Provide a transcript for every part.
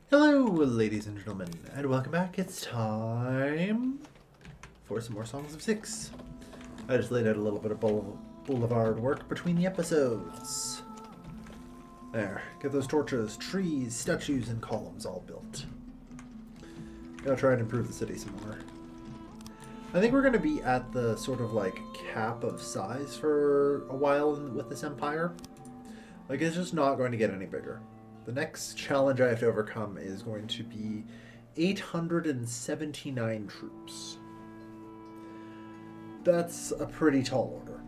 Hello, ladies and gentlemen, and welcome back. It's time for some more Songs of Six. I just laid out a little bit of boulevard work between the episodes. There, get those torches, trees, statues, and columns all built. Gotta try and improve the city some more. I think we're gonna be at the sort of like cap of size for a while with this empire. Like, it's just not going to get any bigger. The next challenge I have to overcome is going to be 879 troops. That's a pretty tall order.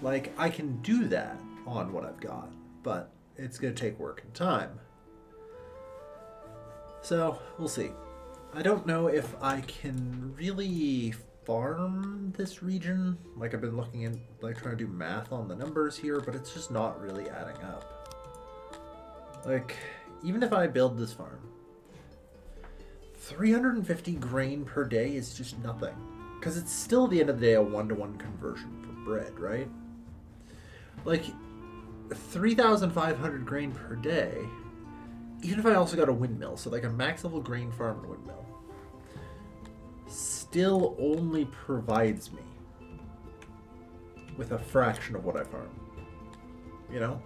Like, I can do that on what I've got, but it's going to take work and time. So, we'll see. I don't know if I can really farm this region. Like, I've been looking at, like, trying to do math on the numbers here, but it's just not really adding up. Like, even if I build this farm, 350 grain per day is just nothing. Because it's still, at the end of the day, a one-to-one conversion for bread, right? Like, 3,500 grain per day, even if I also got a windmill, so like a max level grain farm and windmill, still only provides me with a fraction of what I farm. You know?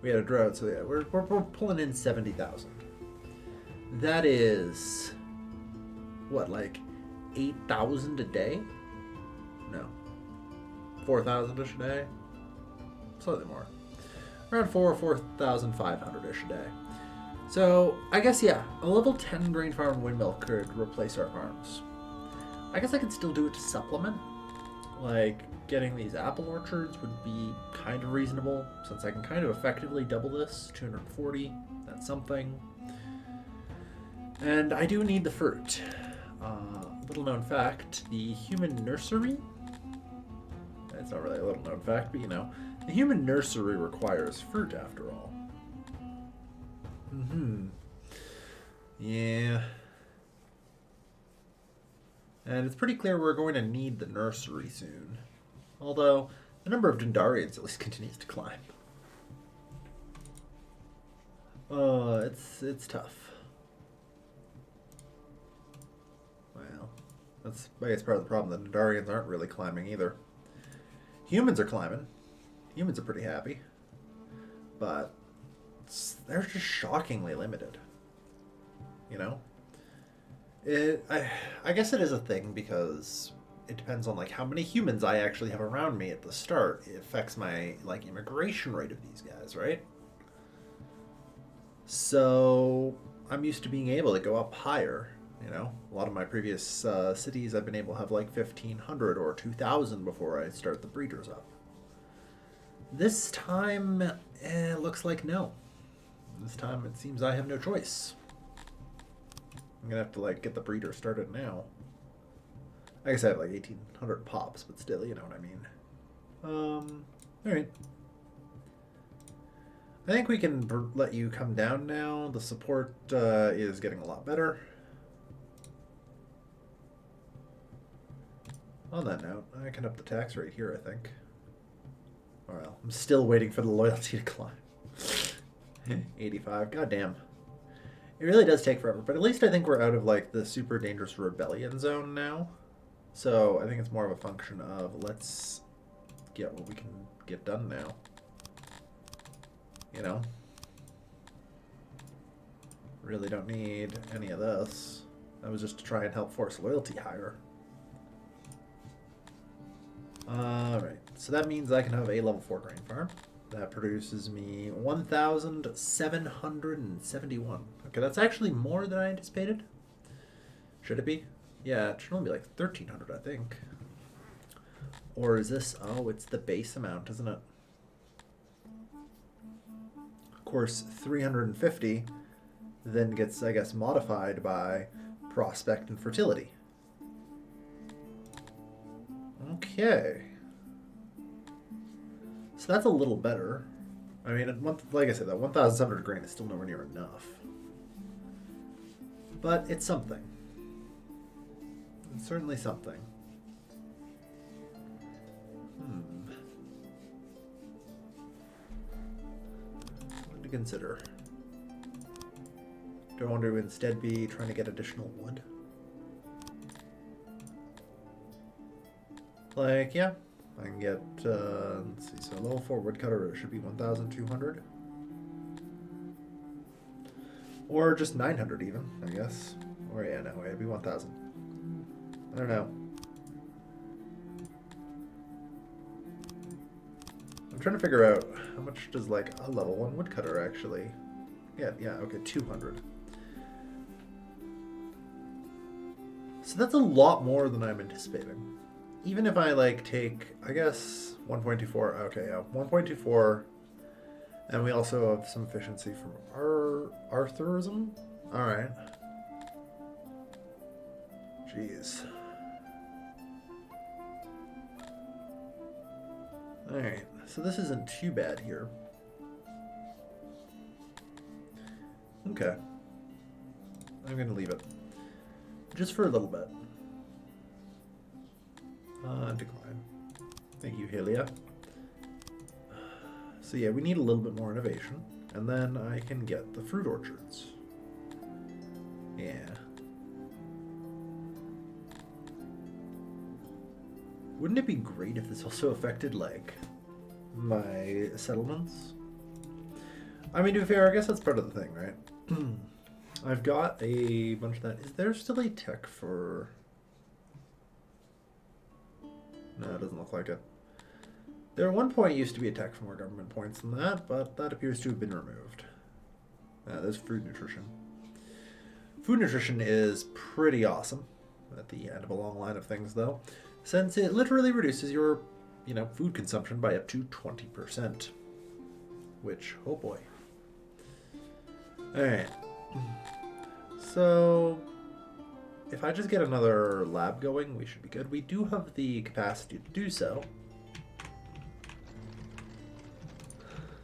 We had a drought, so yeah, we're pulling in 70,000. That is, what, like 8,000 a day? No. 4,000-ish a day? Slightly more. Around 4,500-ish a day. So, I guess, yeah, a level 10 grain farm and windmill could replace our farms. I guess I could still do it to supplement. Like, getting these apple orchards would be kind of reasonable, since I can kind of effectively double this. 240, that's something. And I do need the fruit. Little known fact, the human nursery, it's not really a little known fact, but you know, the human nursery requires fruit after all. Yeah. And it's pretty clear we're going to need the nursery soon. Although, the number of Dendarians at least continues to climb. It's tough. Well, that's, I guess, part of the problem. The Dendarians aren't really climbing either. Humans are climbing. Humans are pretty happy. But they're just shockingly limited. You know? I guess it is a thing because it depends on like how many humans I actually have around me at the start. It affects my like immigration rate of these guys, right? So I'm used to being able to go up higher. You know, a lot of my previous cities I've been able to have like 1,500 or 2,000 before I start the breeders up. This time, it looks like no. This time it seems I have no choice. I'm gonna have to like get the breeder started now. I guess I have like 1,800 pops, but still, you know what I mean. Alright. I think we can let you come down now. The support is getting a lot better. On that note, I can up the tax rate here, I think. Well, I'm still waiting for the loyalty to climb. 85, goddamn. It really does take forever, but at least I think we're out of like the super dangerous rebellion zone now. So I think it's more of a function of let's get what we can get done now. You know? Really don't need any of this. That was just to try and help force loyalty higher. Alright, so that means I can have a level 4 grain farm. That produces me 1,771. Okay, that's actually more than I anticipated. Should it be? Yeah, it should only be like 1,300, I think. Or is this... Oh, it's the base amount, isn't it? Of course, 350 then gets, I guess, modified by prospect and fertility. Okay. So that's a little better. I mean, like I said, that 1,700 grain is still nowhere near enough. But it's something. It's certainly something. consider. Do I want to instead be trying to get additional wood? Like, yeah, I can get, let's see, so level 4 woodcutter should be 1,200. Or just 900 even, I guess. Or yeah, no, it'd be 1,000. I don't know. I'm trying to figure out how much does like a level 1 woodcutter actually. Yeah, okay, 200. So that's a lot more than I'm anticipating. Even if I like take, I guess 1.24. Okay, yeah, 1.24, and we also have some efficiency from Arthurism. All right. Jeez. All right. So this isn't too bad here. Okay. I'm gonna leave it just for a little bit. Decline. Thank you, Helia. So yeah, we need a little bit more innovation, and then I can get the fruit orchards. Yeah. Wouldn't it be great if this also affected, like, my settlements? I mean, to be fair, I guess that's part of the thing, right? I've got a bunch of that. Is there still a tech for... No, it doesn't look like it. There at one point used to be a tech for more government points than that, but that appears to have been removed. There's food nutrition. Food nutrition is pretty awesome at the end of a long line of things, though, since it literally reduces your, food consumption by up to 20%. Which, oh boy. Alright. So, if I just get another lab going, we should be good. We do have the capacity to do so.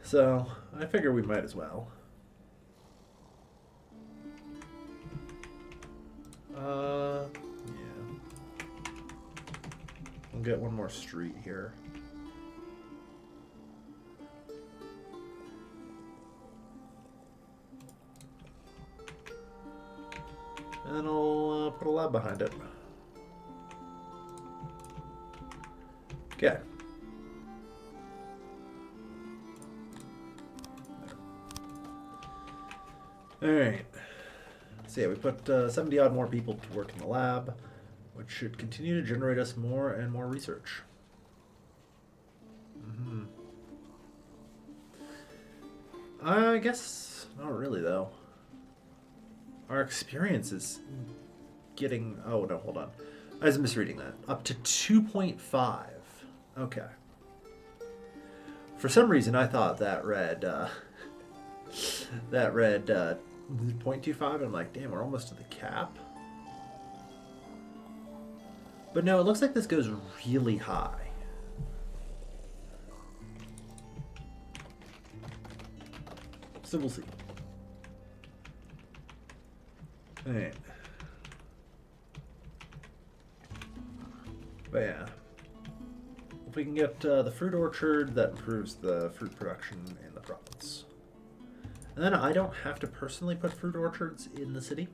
So, I figure we might as well. Yeah. We'll get one more street here. And I'll put a lab behind it. Okay. Alright. So yeah, we put 70 odd more people to work in the lab, which should continue to generate us more and more research. I guess not really, though. Our experience is getting... Oh, no, hold on. I was misreading that. Up to 2.5. Okay. For some reason, I thought that read... that read 0.25, and I'm like, damn, we're almost to the cap. But no, it looks like this goes really high. So we'll see. Alright. But yeah. If we can get the fruit orchard, that improves the fruit production in the province. And then I don't have to personally put fruit orchards in the city,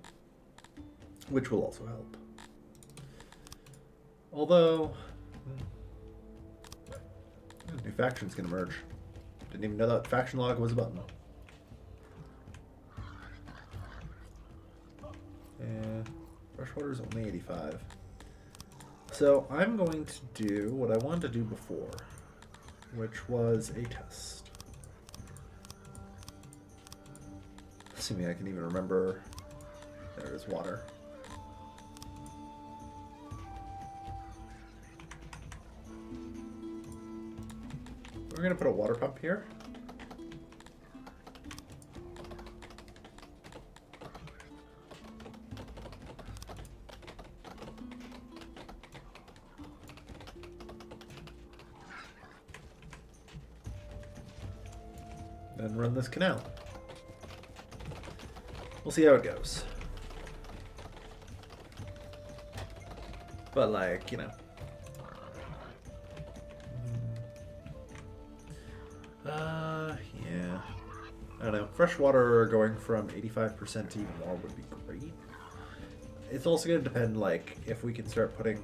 which will also help. Although, new faction's gonna merge. Didn't even know that faction log was a button. And freshwater's only 85. So I'm going to do what I wanted to do before, which was a test. Assuming I can even remember. There is water. We're going to put a water pump here. Then run this canal. We'll see how it goes. But like, yeah. I don't know. Fresh water going from 85% to even more would be great. It's also going to depend, like, if we can start putting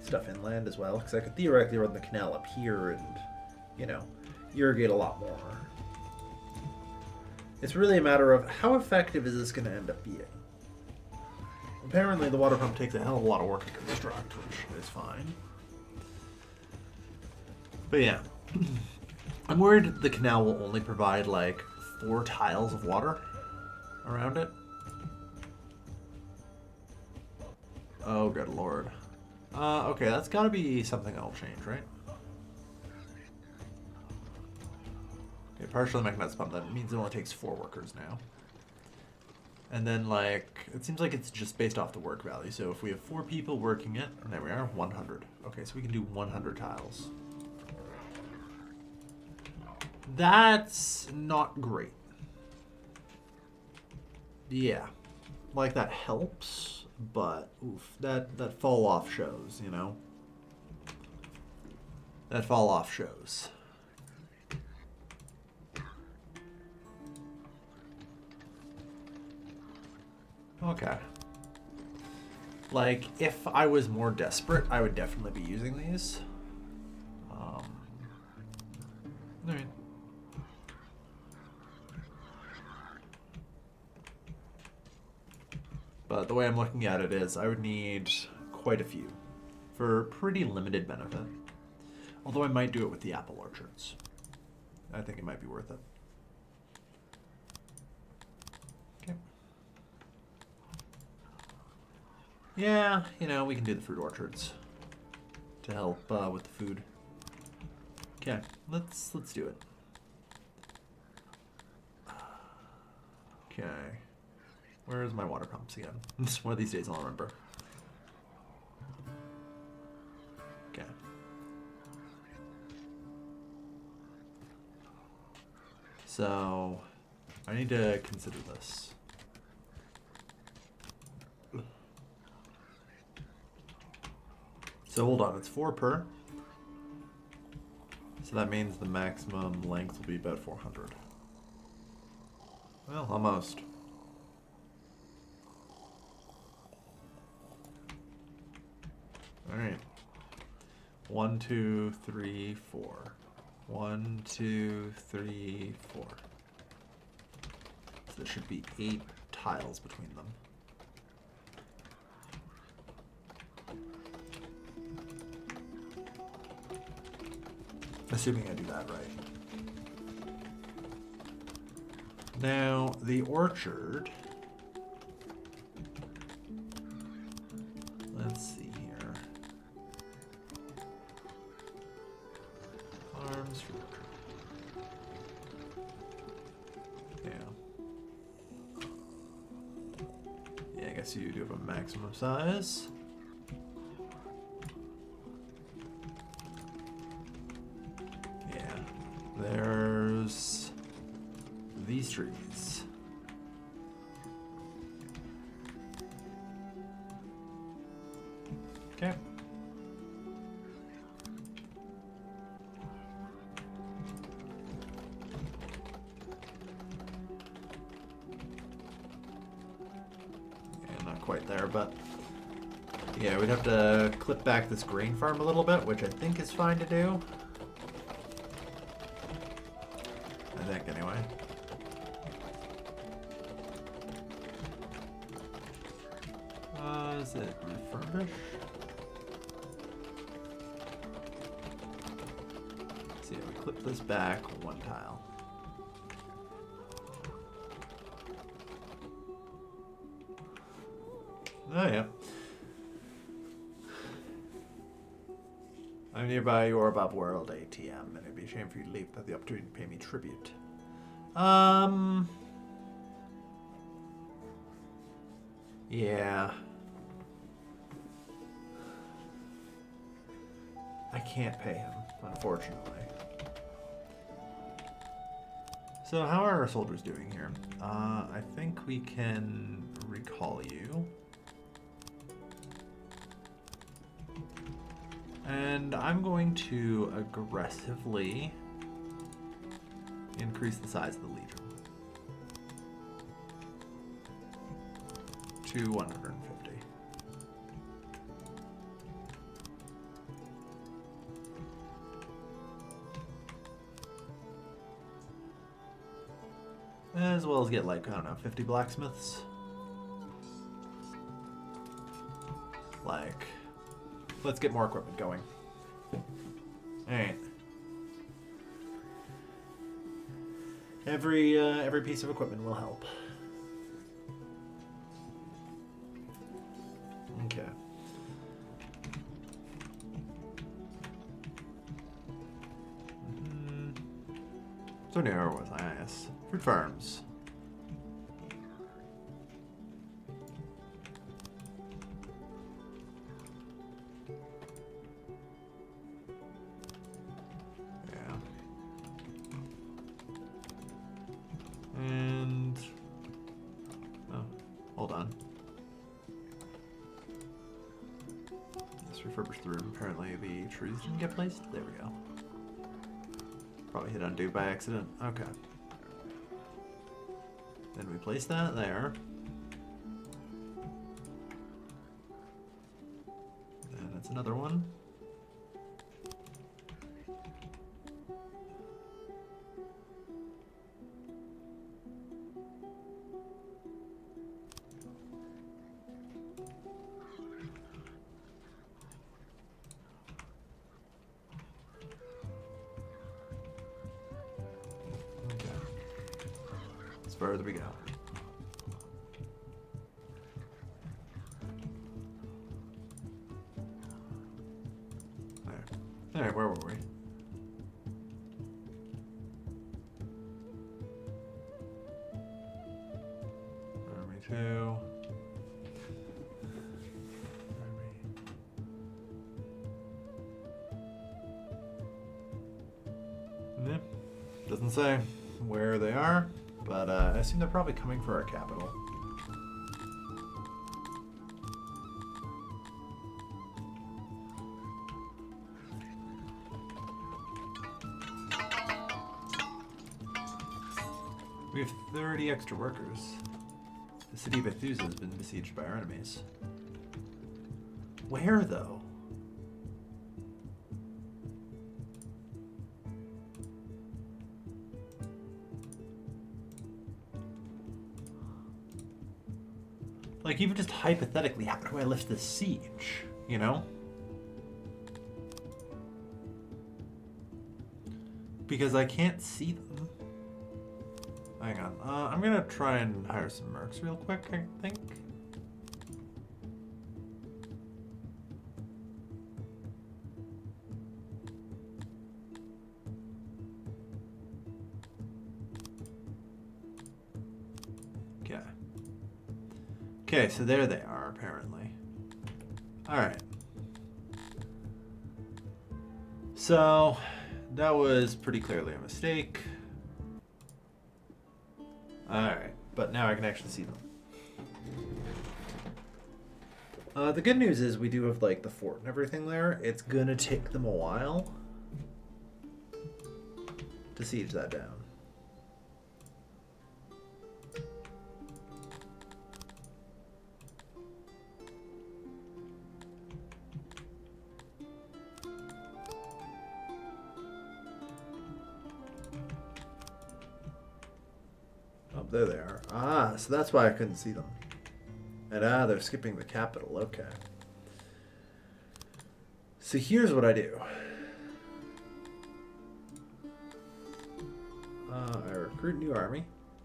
stuff inland as well. Because I could theoretically run the canal up here and, you know, irrigate a lot more. It's really a matter of how effective is this going to end up being. Apparently the water pump takes a hell of a lot of work to construct, which is fine. But yeah. I'm worried the canal will only provide like 4 tiles of water around it. Oh, good lord. Okay, that's gotta be something that'll change, right? Okay, partially mechanized pump. That means it only takes 4 workers now. And then, like, it seems like it's just based off the work value. So if we have 4 people working it, there we are, 100. Okay, so we can do 100 tiles. That's not great. Yeah. Like, that helps, but oof, that fall off shows, you know? That fall off shows. Okay. Like, if I was more desperate, I would definitely be using these. Alright. But the way I'm looking at it is I would need quite a few for pretty limited benefit. Although I might do it with the apple orchards. I think it might be worth it. Okay. Yeah, you know, we can do the fruit orchards to help with the food. Okay, let's do it. Okay. Where's my water pumps again? One of these days I'll remember. Okay. So, I need to consider this. So hold on, it's 4 per. So that means the maximum length will be about 400. Well, almost. Alright. 1, 2, 3, 4. 1, 2, 3, 4. So there should be 8 tiles between them. Assuming I do that right. Now, the orchard. Let's see here. Farms. Yeah. Yeah, I guess you do have a maximum size. There's these trees. Okay. Yeah, not quite there, but yeah, we'd have to clip back this grain farm a little bit, which I think is fine to do. I think, anyway. Is it refurbish? Let's see, if we clip this back 1 tile. Oh, yeah. I'm nearby your above world ATM, and it'd be a shame for you to leave without the opportunity to pay me tribute. Yeah. I can't pay him, unfortunately. So how are our soldiers doing here? I think we can recall you. And I'm going to aggressively increase the size of the legion to 150. As well as get, like, I don't know, 50 blacksmiths. Like, let's get more equipment going. Alright. Every piece of equipment will help. Okay. So where was I? Yes. Fruit farms. Yeah. And oh, hold on. Let's refurbish the room. Apparently the trees didn't get placed. There we go. Probably hit undo by accident. Okay. Then we place that there. And that's another one. As far as we go. There. Alright, where were we? Army 2. Yep. Doesn't say where they are. But I assume they're probably coming for our capital. We have 30 extra workers. The city of Ethusa has been besieged by our enemies. Where, though? Like, even just hypothetically, how do I lift this siege? You know? Because I can't see them. Hang on. I'm gonna try and hire some mercs real quick, I think. Okay. Okay, so there they are, apparently. Alright. So, that was pretty clearly a mistake. Alright, but now I can actually see them. The good news is we do have, like, the fort and everything there. It's gonna take them a while to siege that down. There they are. Ah, so that's why I couldn't see them. And they're skipping the capital. Okay. So here's what I do. I recruit new army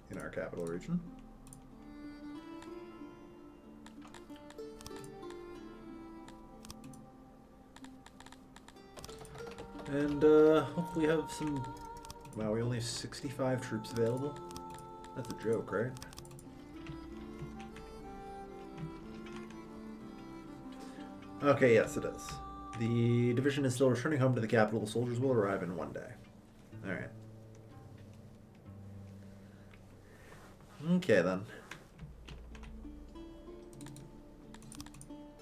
in our capital region. And hopefully have some... Wow, we only have 65 troops available. That's a joke, right? Okay, yes, it is. The division is still returning home to the capital. The soldiers will arrive in one day. Alright. Okay, then.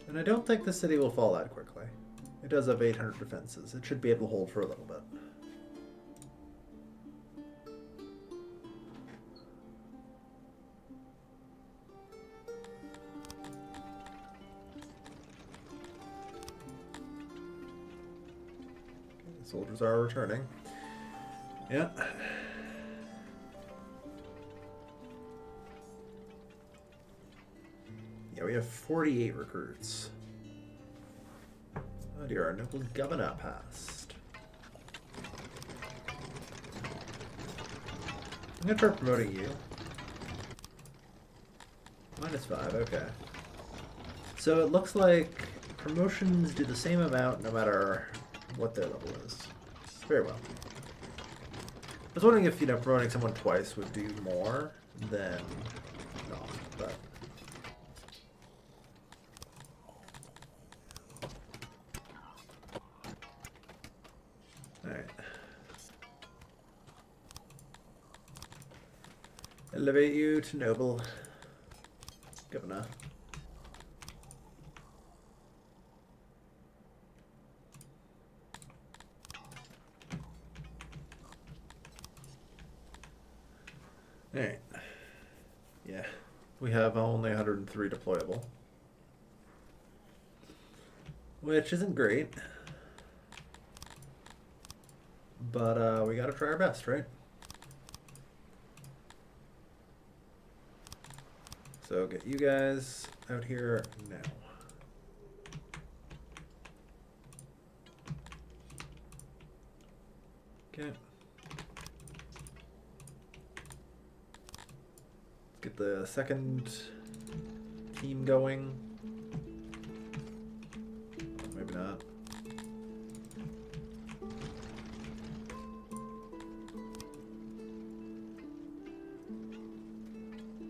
And I don't think the city will fall that quickly. It does have 800 defenses. It should be able to hold for a little bit. Soldiers are returning. Yeah. Yeah, we have 48 recruits. Oh dear, our noble governor passed. I'm gonna try promoting you. -5, okay. So it looks like promotions do the same amount no matter what their level is. Very well. I was wondering if, you know, promoting someone twice would do more than not, but... Alright. Elevate you to noble governor. Alright. Yeah. We have only 103 deployable. Which isn't great. But we gotta try our best, right? So get you guys out here now. Okay. Get the second team going. Maybe not.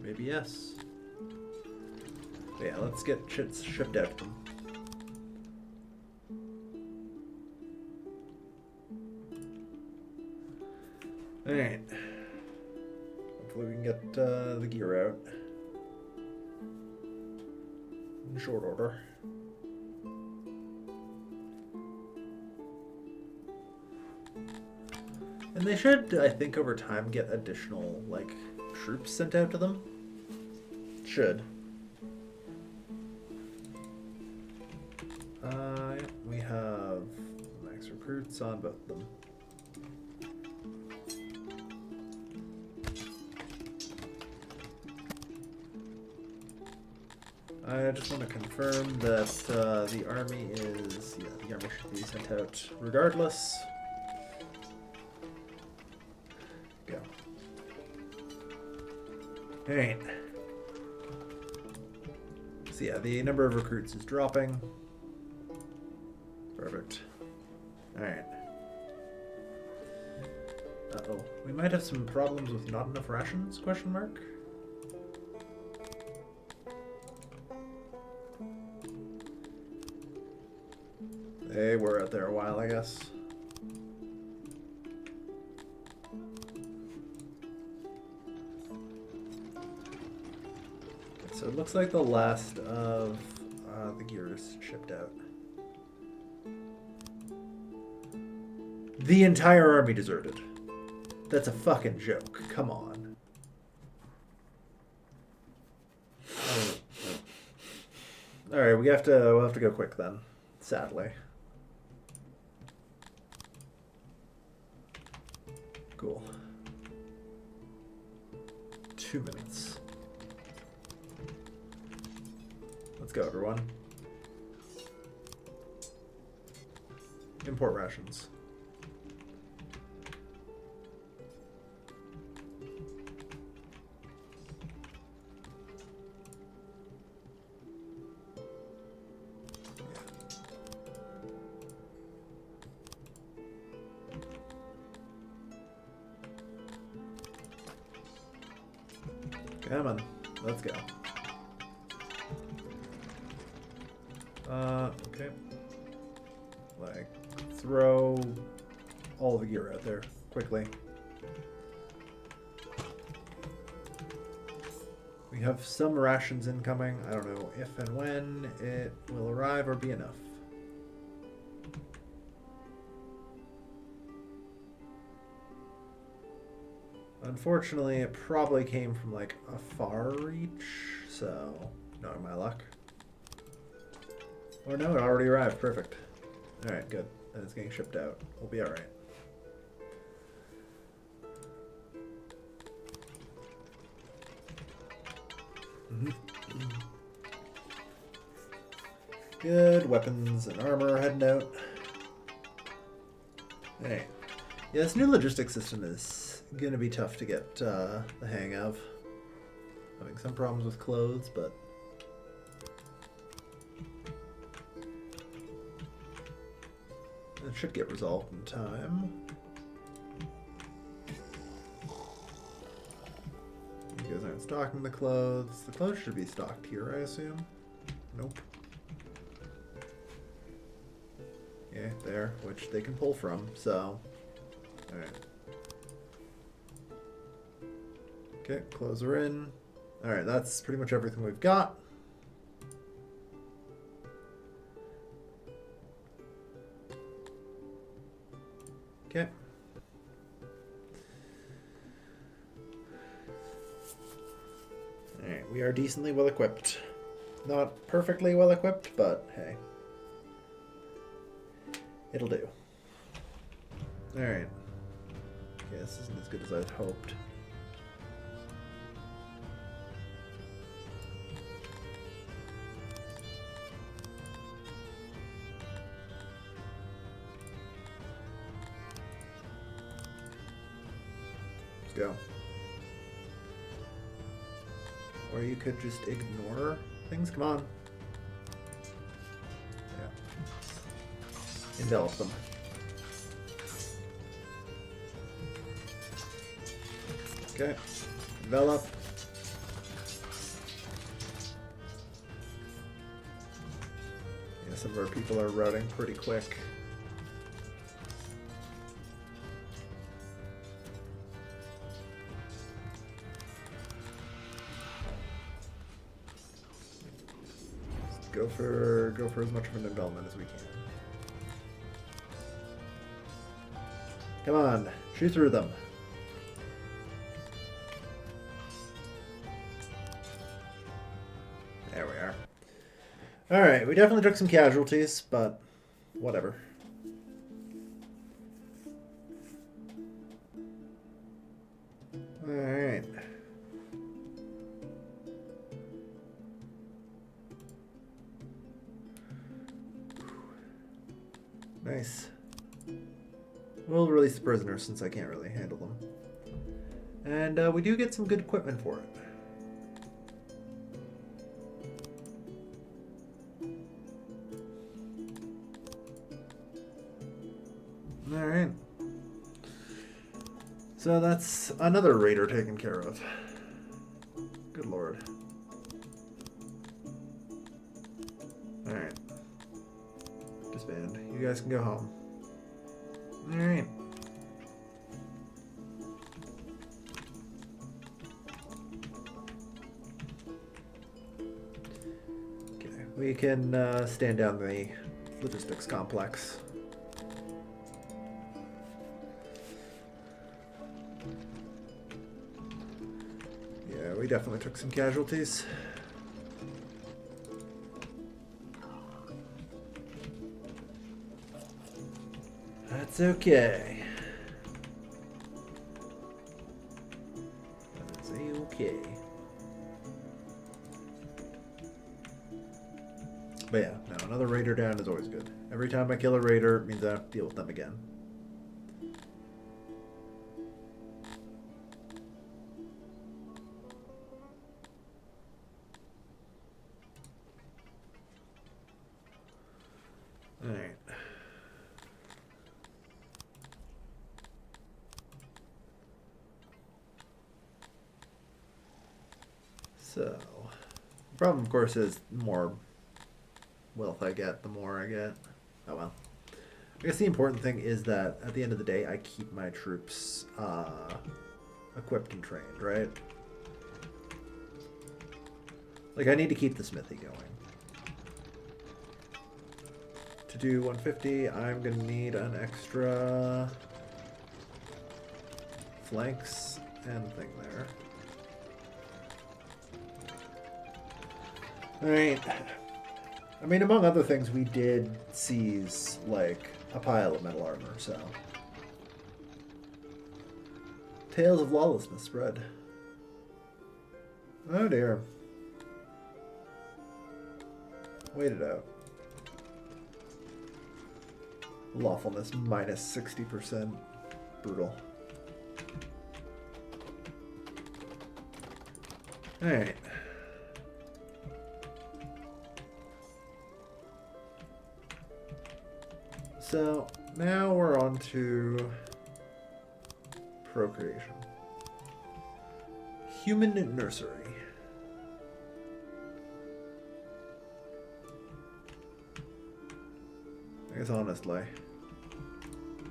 Maybe yes. But yeah, let's get shit shipped out to them. Alright. Hopefully we can get the gear out in short order. And they should, I think, over time get additional, like, troops sent out to them. Should. Yeah, we have max recruits on both of them. I just want to confirm that the army is, yeah, the army should be sent out regardless. Go. Alright. So yeah, the number of recruits is dropping. Perfect. Alright. Uh-oh. We might have some problems with not enough rations, question mark? They were out there a while, I guess. Okay, so it looks like the last of the gear is shipped out. The entire army deserted. That's a fucking joke. Come on. Alright, we'll have to go quick then. Sadly. Cool. 2 minutes. Let's go, everyone. Import rations. Come on, let's go. Okay. Like, throw all the gear out there quickly. We have some rations incoming. I don't know if and when it will arrive or be enough. Unfortunately, it probably came from, like, a far reach, so not my luck. Or no, it already arrived. Perfect. Alright, good. and it's getting shipped out. We'll be alright. Good. Weapons and armor heading out. Alright. Yeah, this new logistics system is going to be tough to get the hang of. Having some problems with clothes, but... it should get resolved in time. You guys aren't stocking the clothes. The clothes should be stocked here, I assume. Nope. Yeah, there, which they can pull from, so... Alright. Okay, clothes are in. Alright, that's pretty much everything we've got. Okay. Alright, we are decently well equipped. Not perfectly well equipped, but hey. It'll do. Alright. Okay, this isn't as good as I'd hoped. Let's go. Or you could just ignore things. Come on. Yeah. Envelop them. Okay. Envelop. Yeah, some of our people are routing pretty quick. Go for as much of an envelopment as we can. Come on, shoot through them. There we are. Alright, we definitely took some casualties, but whatever. Alright. Nice. We'll release the prisoners since I can't really handle them. And we do get some good equipment for it. Alright. So that's another raider taken care of. Good lord. Alright. Disband. You guys can go home. Alright. Okay, we can stand down the logistics complex. Yeah, we definitely took some casualties. That's okay. That's okay. But yeah, no, another raider down is always good. Every time I kill a raider, it means I have to deal with them again. Alright. So, the problem, of course, is the more wealth I get, the more I get. Oh well. I guess the important thing is that at the end of the day, I keep my troops equipped and trained, right? Like, I need to keep the smithy going. To do 150, I'm going to need an extra flanks and thing there. Alright. I mean, among other things, we did seize, like, a pile of metal armor, so... Tales of lawlessness spread. Oh dear. Wait it out. Lawfulness minus 60%. Brutal. Alright. So, now we're on to procreation. Human nursery. I guess honestly,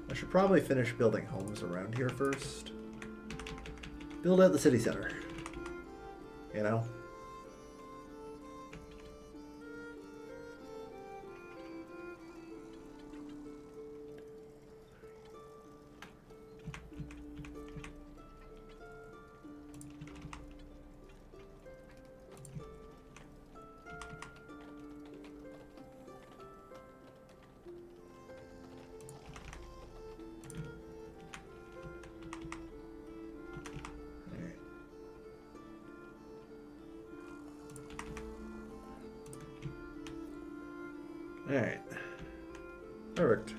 I should probably finish building homes around here first. Build out the city center. You know? Alright. Perfect.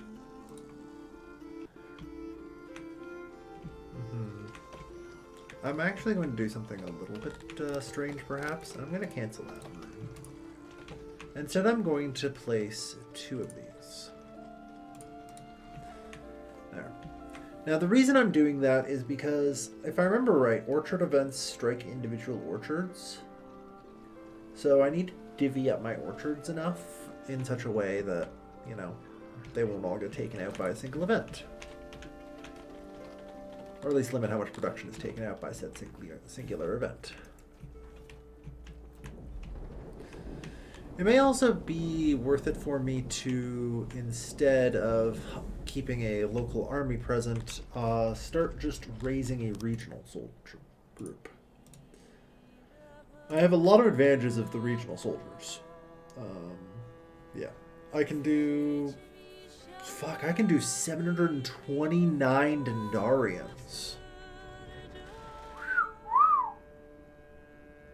I'm actually going to do something a little bit strange, perhaps. I'm going to cancel that room. Instead, I'm going to place 2 of these. There. Now, the reason I'm doing that is because, if I remember right, orchard events strike individual orchards. So I need to divvy up my orchards enough in such a way that, you know, they won't all get taken out by a single event. Or at least limit how much production is taken out by said singular event. It may also be worth it for me to, instead of keeping a local army present, start just raising a regional soldier group. I have a lot of advantages of the regional soldiers. Yeah. I can do... Fuck, I can do 729 Dendarians.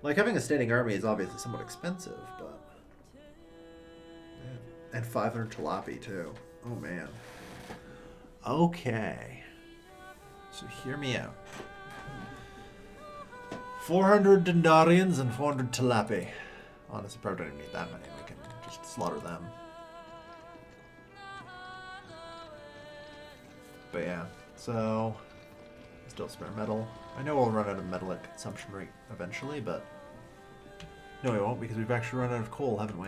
Like, having a standing army is obviously somewhat expensive, but... Yeah. And 500 Talapi, too. Oh, man. Okay. So, hear me out. 400 Dendarians and 400 Talapi. Honestly, probably don't even need that many. We can just slaughter them. But yeah, so still spare metal. I know we'll run out of metal at consumption rate eventually, but no, we won't, because we've actually run out of coal, haven't we?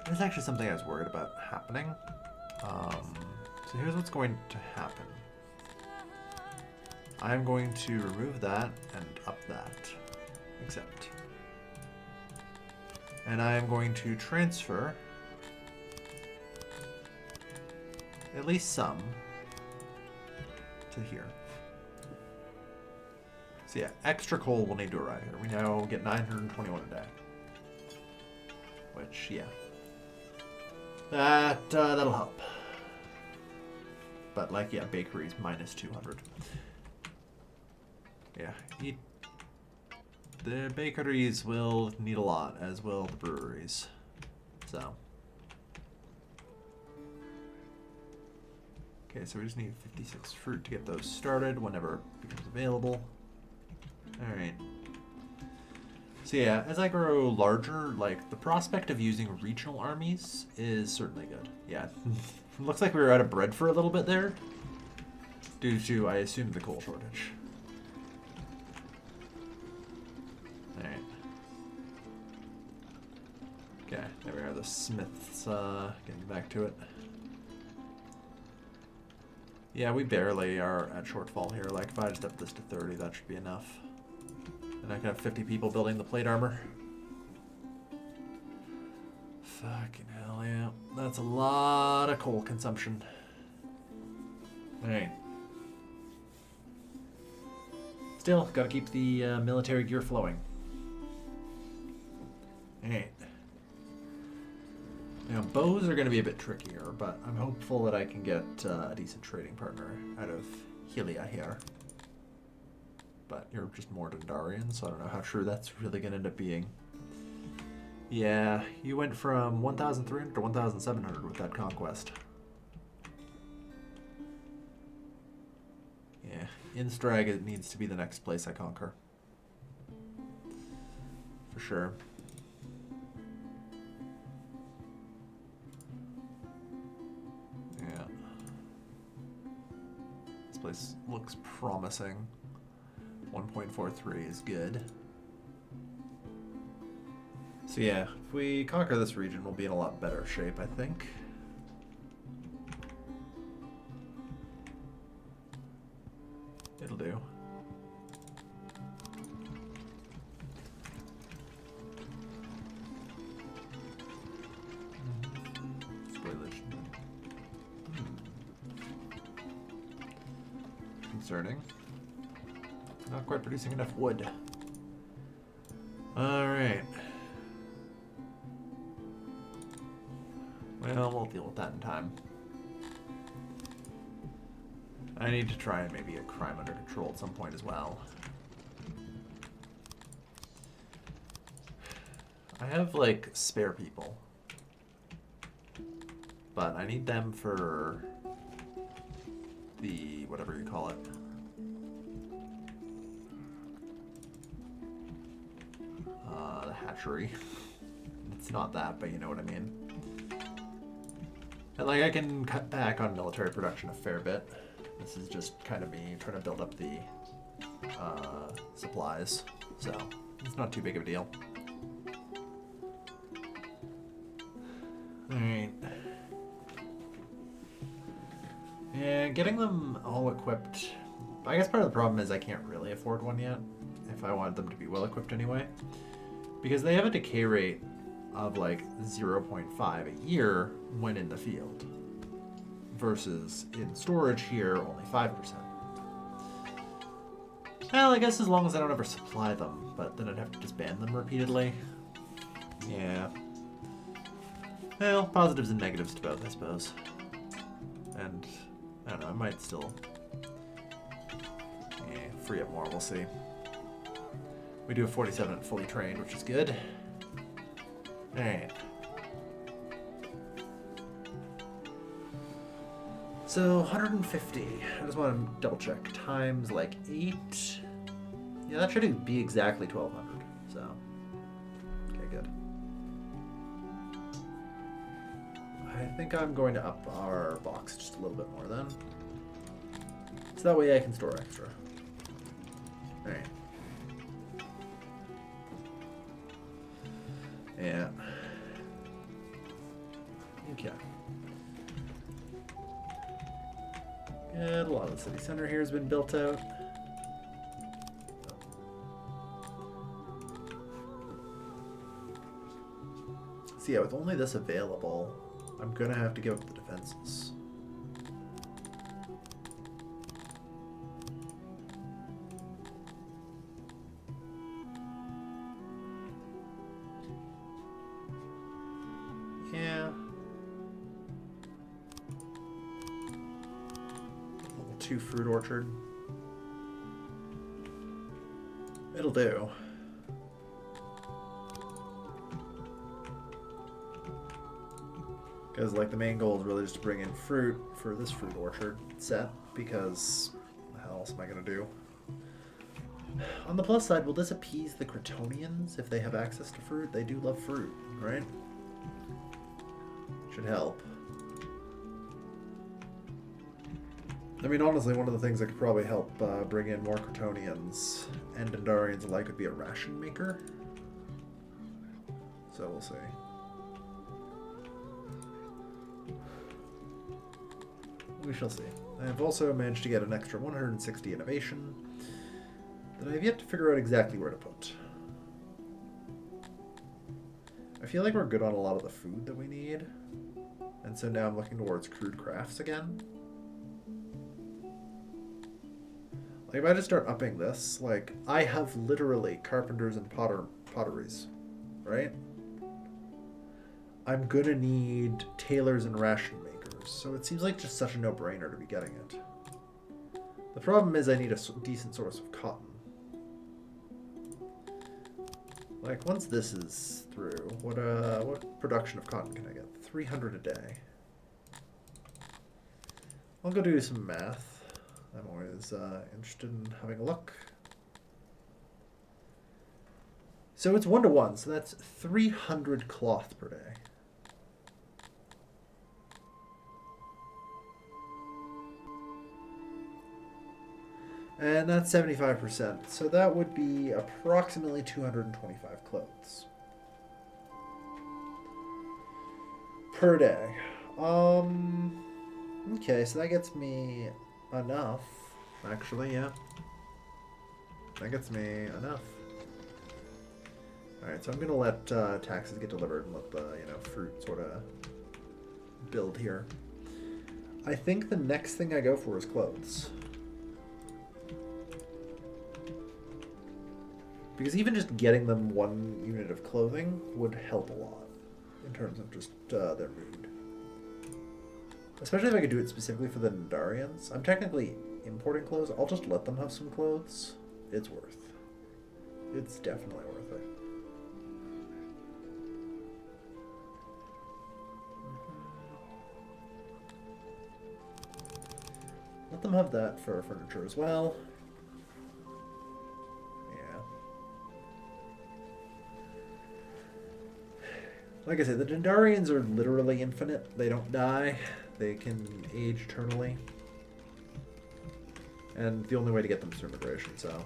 There's actually something I was worried about happening. So here's what's going to happen. I'm going to remove that and up that. Accept. And I am going to transfer at least some to here. So yeah, extra coal will need to arrive here. We now get 921 a day. Which, yeah. That'll help. But like, yeah, bakeries minus 200. Yeah, the bakeries will need a lot, as will the breweries. So. Okay, so we just need 56 fruit to get those started whenever it becomes available. Alright. So yeah, as I grow larger, like, the prospect of using regional armies is certainly good. Yeah, looks like we were out of bread for a little bit there. Due to, I assume, the coal shortage. Alright. Okay, there we are, the smiths, getting back to it. Yeah, we barely are at shortfall here. Like, if I just up this to 30, that should be enough. And I can have 50 people building the plate armor. Fucking hell, yeah. That's a lot of coal consumption. Alright. Still, gotta keep the military gear flowing. Alright. You know, bows are going to be a bit trickier, but I'm hopeful that I can get a decent trading partner out of Helia here. But you're just more Dendarian, so I don't know how true that's really going to end up being. Yeah, you went from 1,300 to 1,700 with that conquest. Yeah, Instrag, it needs to be the next place I conquer. For sure. Yeah. This place looks promising. 1.43 is good. So yeah, if we conquer this region, we'll be in a lot better shape, I think. It'll do. Spoilage. Concerning. Not quite producing enough wood. Alright. Well, we'll deal with that in time. I need to try and maybe get crime under control at some point as well. I have, like, spare people. But I need them for the whatever you call it. The hatchery. It's not that, but you know what I mean. And like I can cut back on military production a fair bit. This is just kind of me trying to build up the supplies, so it's not too big of a deal. Alright. Yeah, getting them all equipped. I guess part of the problem is I can't really afford one yet, if I wanted them to be well equipped anyway. Because they have a decay rate of like 0.5 a year when in the field. Versus in storage here, only 5%. Well, I guess as long as I don't ever supply them, but then I'd have to disband them repeatedly. Yeah. Well, positives and negatives to both, I suppose. And, I don't know, I might still free up more, we'll see. We do have 47 fully trained, which is good. Alright. So, 150. I just want to double check. Times like 8. Yeah, that should be exactly 1,200. So, okay, good. I think I'm going to up our box just a little bit more then. So that way I can store extra. Alright. Yeah. Okay. Good. A lot of the city center here has been built out. So yeah, with only this available, I'm gonna have to give up the defenses. Yeah. Level 2 fruit orchard. It'll do. Because like the main goal is really just to bring in fruit for this fruit orchard set, because what the hell else am I going to do? On the plus side, will this appease the Cretonians if they have access to fruit? They do love fruit, right? Should help. I mean, honestly, one of the things that could probably help bring in more Cretonians and Dendarians alike would be a ration maker. So we'll see. We shall see. I've also managed to get an extra 160 innovation that I've yet to figure out exactly where to put. I feel like we're good on a lot of the food that we need, and so now I'm looking towards crude crafts again. Like if I just start upping this, like I have literally carpenters and potteries, right? I'm gonna need tailors and ration makers, so it seems like just such a no-brainer to be getting it. The problem is I need a decent source of cotton. Like, once this is through, what production of cotton can I get? 300 a day. I'll go do some math. I'm always interested in having a look. So it's 1-to-1, so that's 300 cloth per day. And that's 75%, so that would be approximately 225 clothes per day. Okay, so that gets me enough, actually, yeah. That gets me enough. Alright, so I'm gonna let taxes get delivered and let the, fruit sort of build here. I think the next thing I go for is clothes. Because even just getting them 1 unit of clothing would help a lot in terms of just their mood. Especially if I could do it specifically for the Nandarians. I'm technically importing clothes. I'll just let them have some clothes. It's worth. It's definitely worth it. Let them have that for furniture as well. Like I said, the Dendarians are literally infinite. They don't die. They can age eternally. And the only way to get them is through immigration, so.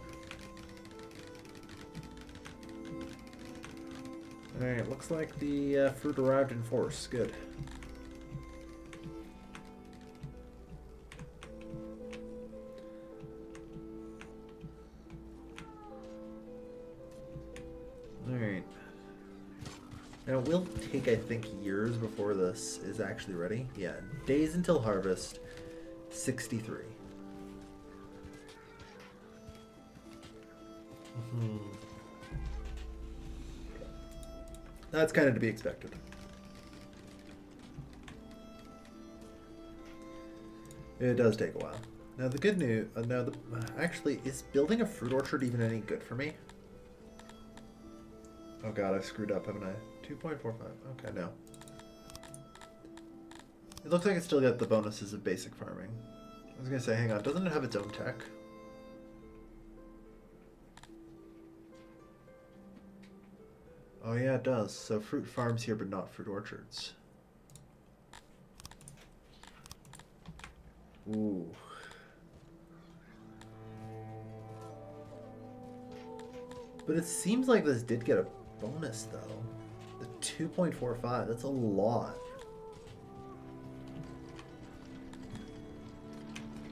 Alright, looks like the fruit arrived in force. Good. Alright. Now, it will take, I think, years before this is actually ready. Yeah, days until harvest, 63. That's kind of to be expected. It does take a while. Now, the good news... actually, is building a fruit orchard even any good for me? Oh god, I screwed up, haven't I? 2.45. Okay, no. It looks like it's still got the bonuses of basic farming. I was gonna say, hang on, doesn't it have its own tech? Oh yeah, it does. So fruit farms here, but not fruit orchards. Ooh. But it seems like this did get a bonus, though. The 2.45, that's a lot.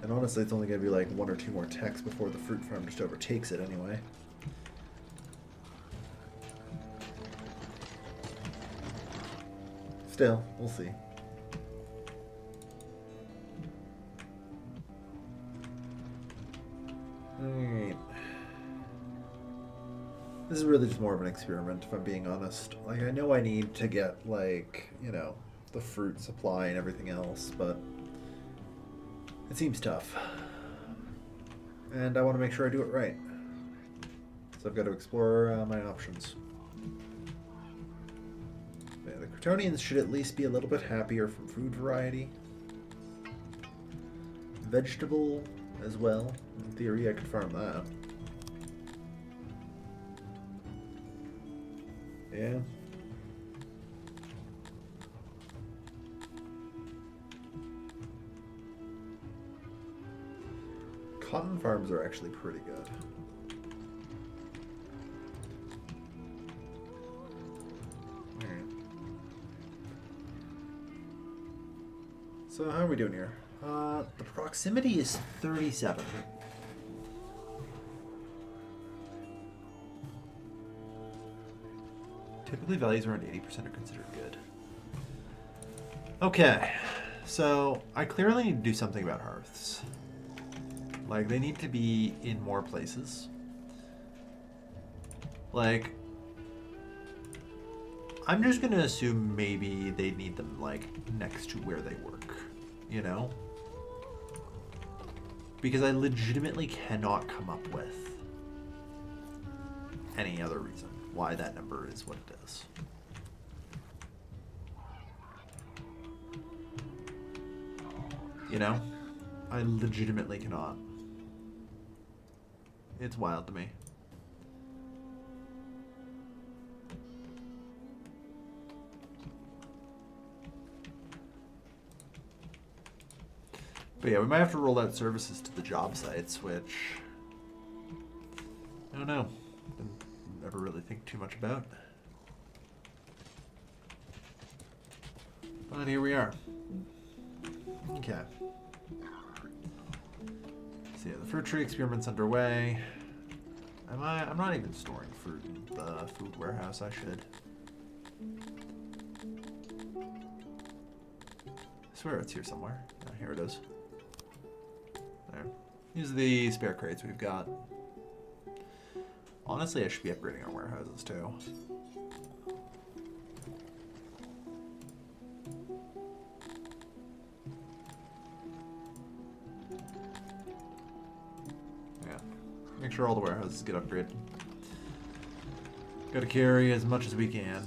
And honestly, it's only going to be like 1 or 2 more techs before the fruit farm just overtakes it anyway. Still, we'll see. Alright. This is really just more of an experiment, if I'm being honest. Like, I know I need to get, like, the fruit supply and everything else, but it seems tough. And I want to make sure I do it right. So I've got to explore my options. Yeah, the Crotonians should at least be a little bit happier from food variety. Vegetable as well. In theory, I could farm that. Yeah. Cotton farms are actually pretty good. Alright. So how are we doing here? The proximity is 37. Typically values around 80% are considered good. Okay, so I clearly need to do something about hearths. Like, they need to be in more places. Like, I'm just gonna assume maybe they need them like next to where they work, you know? Because I legitimately cannot come up with any other reason why that number is what it is. You know? I legitimately cannot. It's wild to me. But yeah, we might have to roll out services to the job sites, which I don't know. Didn't ever really think too much about. But here we are. Okay. So yeah, the fruit tree experiment's underway. I'm not even storing fruit in the food warehouse. I should. I swear it's here somewhere. Oh, here it is. There. These are the spare crates we've got. Honestly, I should be upgrading our warehouses too. Yeah. Make sure all the warehouses get upgraded. Gotta carry as much as we can.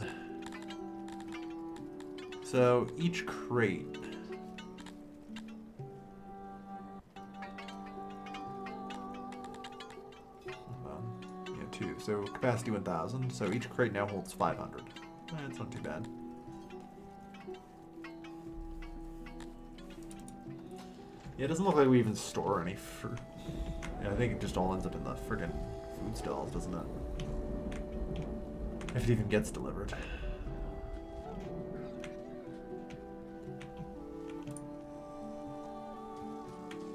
So each crate. So capacity 1,000. So each crate now holds 500. That's not too bad. Yeah, it doesn't look like we even store any fruit. Yeah, I think it just all ends up in the friggin' food stalls, doesn't it? If it even gets delivered.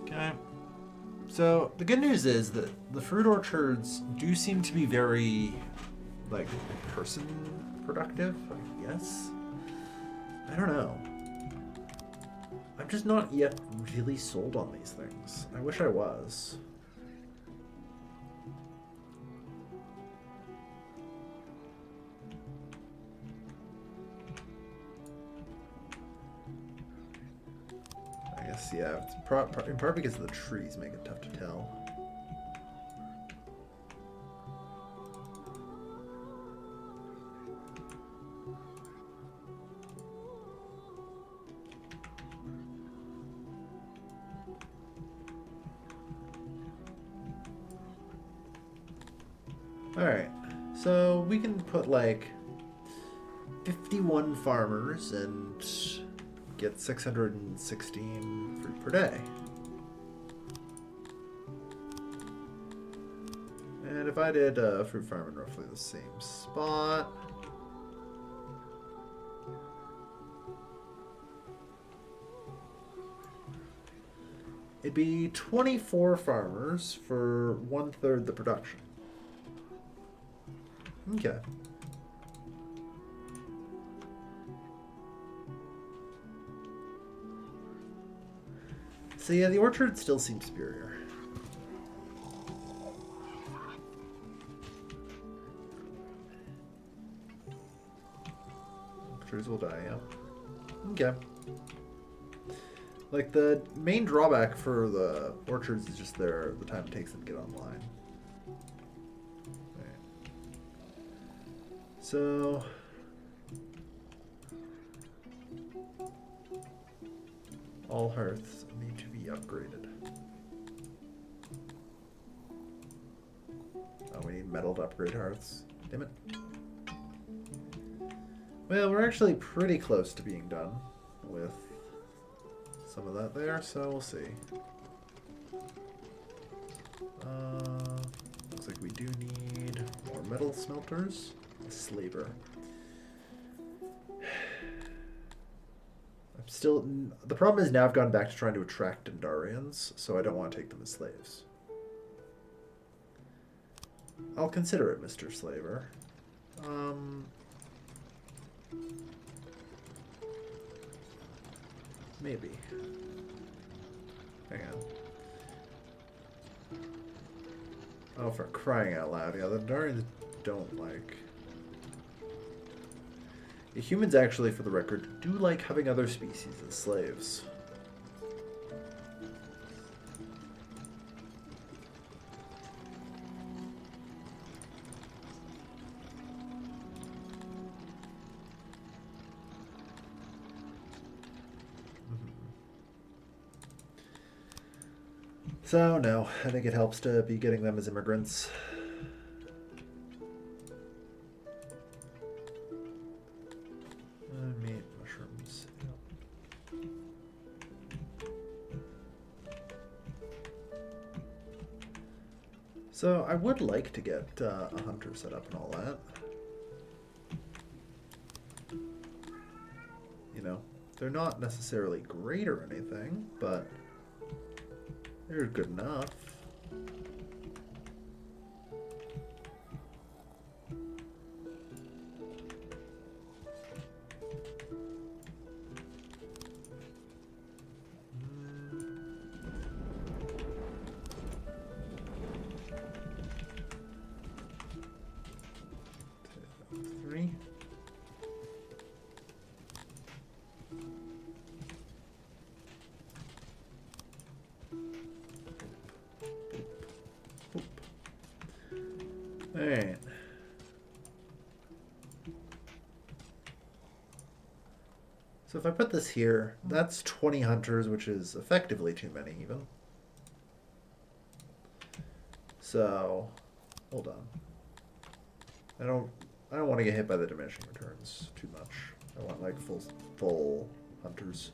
Okay. So the good news is that the fruit orchards do seem to be very, like, person productive, I guess. I don't know. I'm just not yet really sold on these things. I wish I was. I guess, yeah, it's in part because the trees make it tough to tell. Alright, so we can put like 51 farmers and get 616 fruit per day. And if I did a fruit farm in roughly the same spot, it'd be 24 farmers for 1/3 the production. Okay. So yeah, the orchard still seems superior. Trees will die, yeah. Okay. Like, the main drawback for the orchards is just the time it takes them to get online. So, all hearths need to be upgraded. Oh, we need metal to upgrade hearths. Damn it. Well, we're actually pretty close to being done with some of that there, so we'll see. Looks like we do need more metal smelters. A slaver. I'm still... The problem is now I've gone back to trying to attract Dendarians, so I don't want to take them as slaves. I'll consider it, Mr. Slaver. Maybe. Hang on. Oh, for crying out loud. Yeah, the Dendarians don't like... The humans actually, for the record, do like having other species as slaves. So, no, I think it helps to be getting them as immigrants. Meat, mushrooms. So, I would like to get a hunter set up and all that. You know, they're not necessarily great or anything, but they're good enough. Three. Alright. So if I put this here, that's 20 hunters, which is effectively too many even. So, hold on. I don't want to get hit by the diminishing returns too much. I want like full hunters.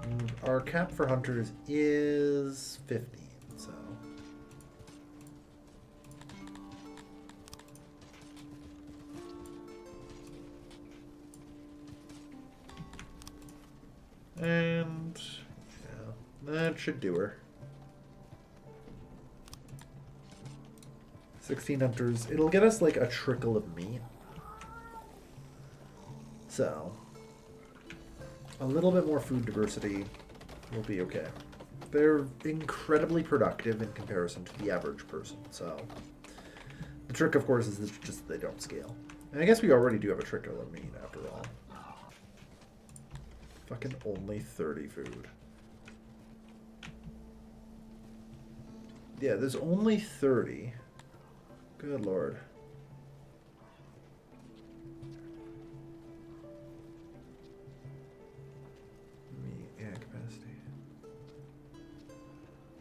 And our cap for hunters is 15, so. And yeah, that should do her. 16 hunters. It'll get us like a trickle of meat. So, a little bit more food diversity will be okay. They're incredibly productive in comparison to the average person, so. The trick, of course, is just they don't scale. And I guess we already do have a trickle of meat, after all. Fucking only 30 food. Yeah, there's only 30. Good lord. Yeah, capacity.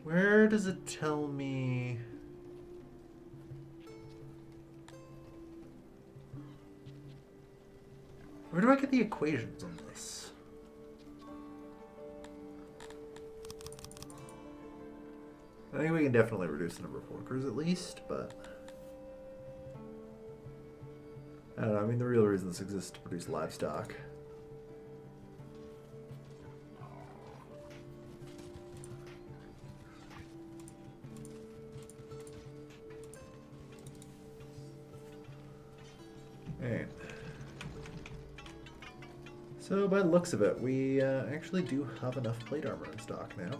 Where does it tell me? Where do I get the equations on this? I think we can definitely reduce the number of workers at least, but I don't know. I mean, the real reason this exists is to produce livestock. Alright. So, by the looks of it, we actually do have enough plate armor in stock now.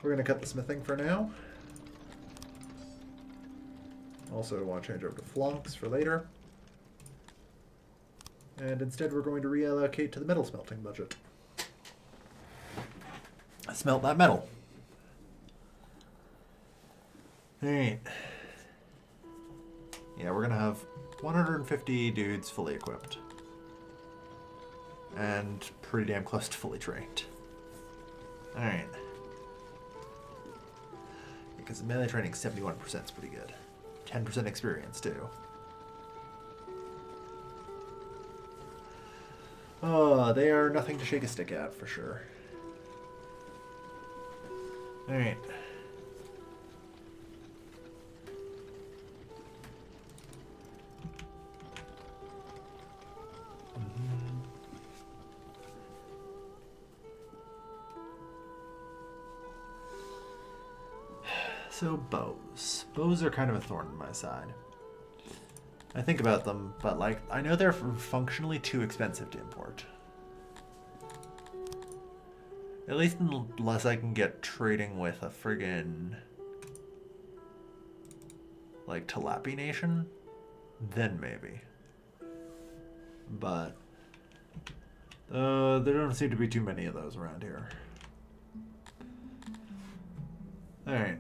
We're going to cut the smithing for now. Also want to change over to flunks for later. And instead we're going to reallocate to the metal smelting budget. Smelt that metal. Alright. Yeah, we're going to have 150 dudes fully equipped. And pretty damn close to fully trained. Alright. Because melee training 71% is pretty good. 10% experience too. Oh, they are nothing to shake a stick at for sure. Alright. So bows. Bows are kind of a thorn in my side. I think about them, but like, I know they're functionally too expensive to import. At least unless I can get trading with a friggin' like Talapi Nation, then maybe. But there don't seem to be too many of those around here. Alright.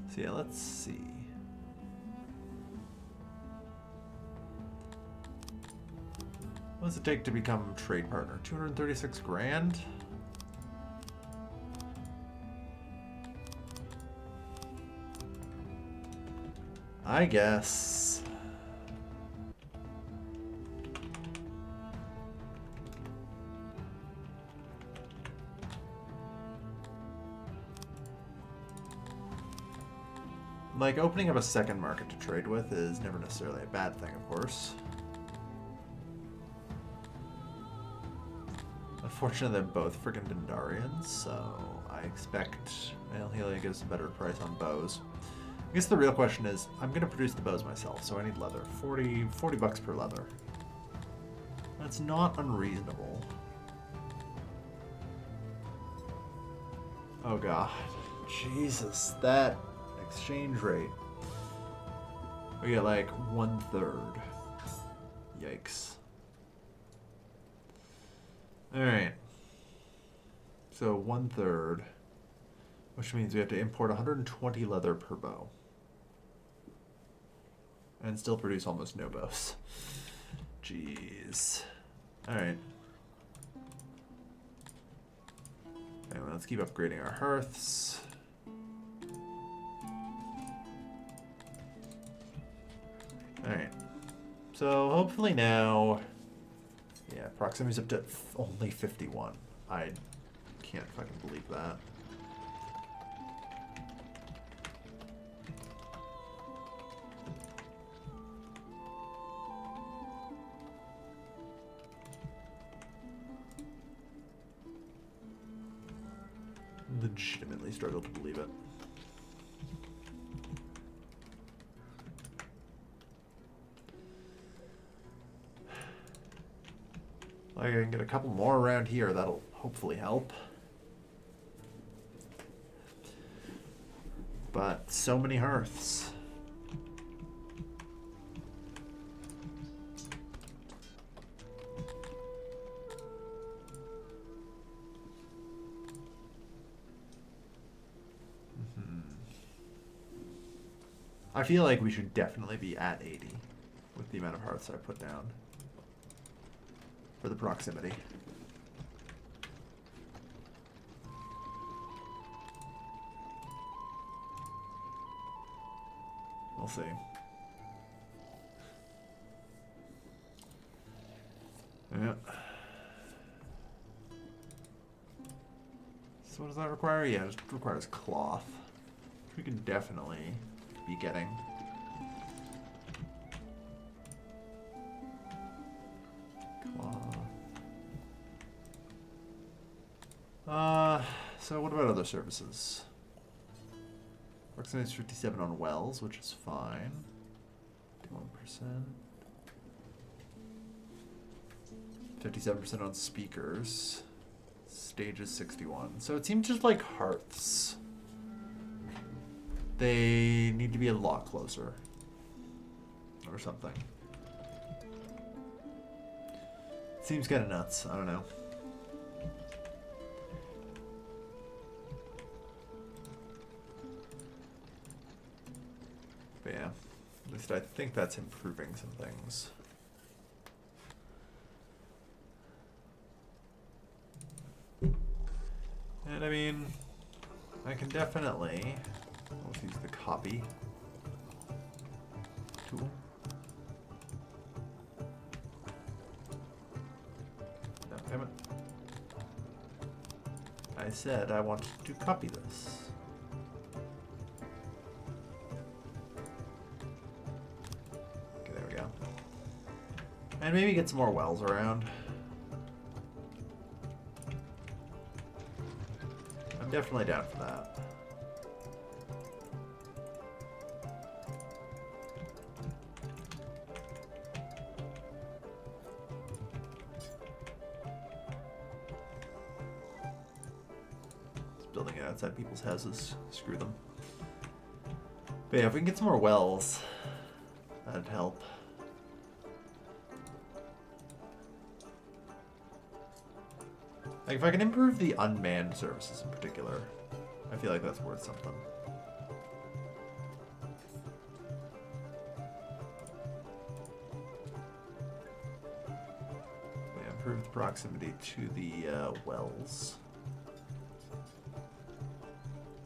So yeah, let's see. What does it take to become trade partner? 236 grand? I guess. Like, opening up a second market to trade with is never necessarily a bad thing, of course. Unfortunately, they're both friggin' Dendarians, so I expect Helia gives a better price on bows. I guess the real question is, I'm going to produce the bows myself, so I need leather. 40 bucks per leather. That's not unreasonable. Oh god. Jesus, that exchange rate. We get like 1/3. Yikes. Alright. So 1/3. Which means we have to import 120 leather per bow. And still produce almost no bows. Jeez. Alright. Anyway, let's keep upgrading our hearths. Alright. So hopefully now... Yeah, proximity's up to only 51. I can't fucking believe that. Legitimately struggle to believe it. Like, I can get a couple more around here, that'll hopefully help. But so many hearths. I feel like we should definitely be at 80 with the amount of hearths I put down for the proximity. We'll see. Yeah. So what does that require? Yeah, it requires cloth. We can definitely be getting. So what about other services? Proximity is 57 on wells, which is fine. 51%. 57% on speakers. Stage is 61. So it seems just like hearths. They need to be a lot closer. Or something. Seems kind of nuts. I don't know. But yeah, at least I think that's improving some things. And I mean, I can definitely... Let's use the copy tool. No, damn it. I said I wanted to copy this. Okay, there we go. And maybe get some more wells around. I'm definitely down for that. building it outside people's houses. Screw them. But yeah, if we can get some more wells, that'd help. Like, if I can improve the unmanned services in particular, I feel like that's worth something. Yeah, improve the proximity to the wells.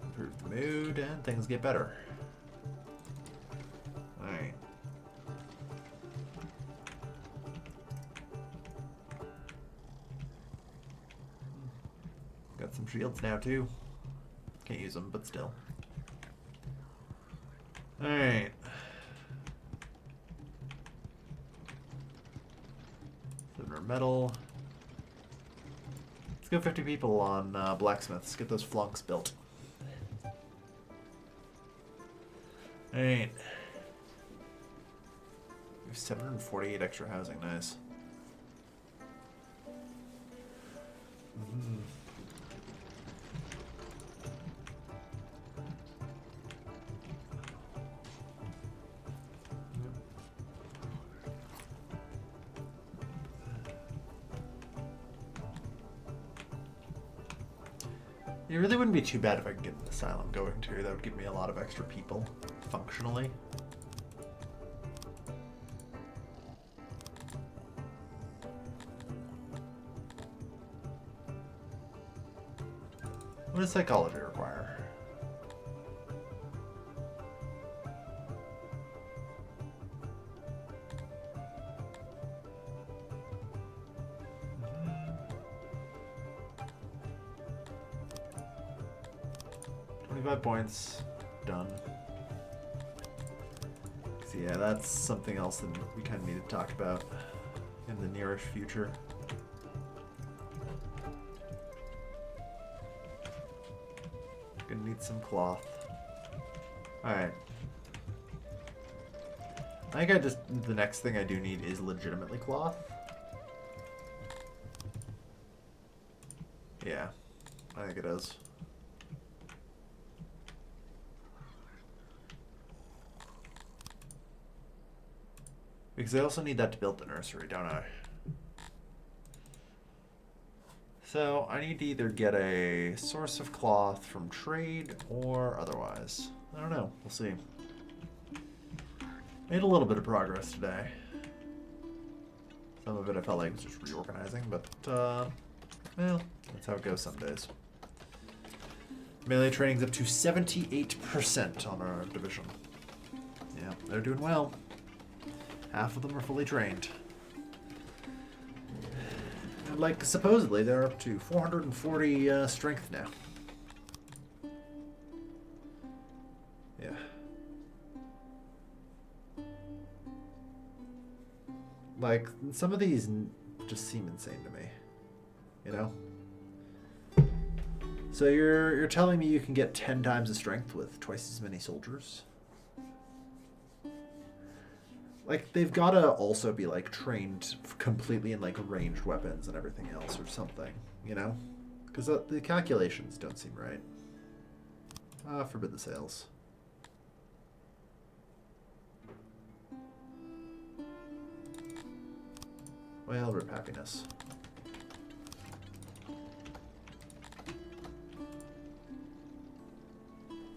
Improve the mood, and things get better. Alright. Got some shields now, too. Can't use them, but still. Alright. Silver metal. Let's go 50 people on blacksmiths. Get those flunks built. Alright. We have 748 extra housing. Nice. Mm-hmm. It really wouldn't be too bad if I could get an asylum going too. That would give me a lot of extra people, functionally. What does psychology require? Points. Done. So yeah, that's something else that we kind of need to talk about in the nearish future. Gonna need some cloth. Alright. I think the next thing I do need is legitimately cloth. Yeah, I think it is. Because I also need that to build the nursery, don't I? So I need to either get a source of cloth from trade or otherwise. I don't know. We'll see. Made a little bit of progress today. Some of it I felt like was just reorganizing, but, well, that's how it goes some days. Melee training's up to 78% on our division. Yeah, they're doing well. Half of them are fully trained. And like, supposedly, they're up to 440 strength now. Yeah. Like, some of these just seem insane to me. You know? So you're telling me you can get 10 times the strength with twice as many soldiers? Like, they've got to also be, like, trained completely in, like, ranged weapons and everything else or something, you know? Because the calculations don't seem right. Forbid the sales. Well, rip happiness.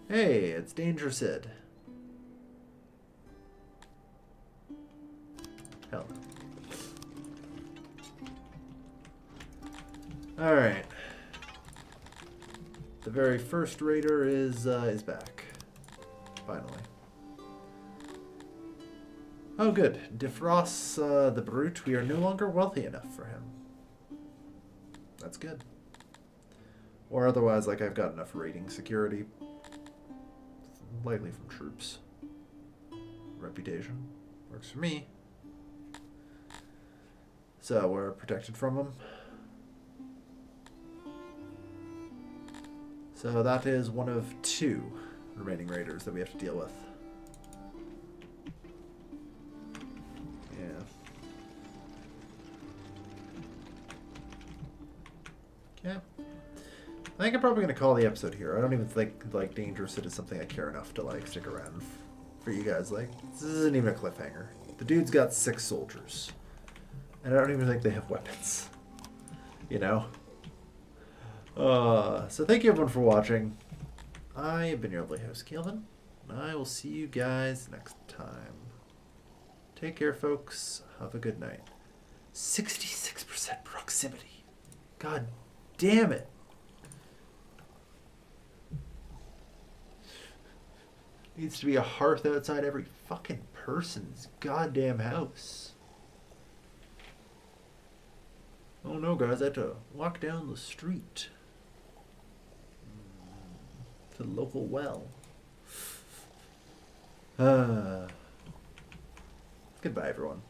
Hey, it's Danger Sid. Hell no. Alright. The very first raider is back. Finally. Oh good. Defrost the Brute, we are no longer wealthy enough for him. That's good. Or otherwise, like, I've got enough raiding security. Likely from troops. Reputation. Works for me. So, we're protected from them. So that is one of 2 remaining raiders that we have to deal with. Yeah. I think I'm probably gonna call the episode here. I don't even think like Dangerous It is something I care enough to like stick around for you guys. Like this isn't even a cliffhanger. The dude's got 6 soldiers, and I don't even think they have weapons. You know. So thank you everyone for watching. I have been your lovely host, Calvin, and I will see you guys next time. Take care, folks. Have a good night. 66% proximity. God damn it. Needs to be a hearth outside every fucking person's goddamn house. Oh no, guys, I had to walk down the street to the local well. Goodbye, everyone.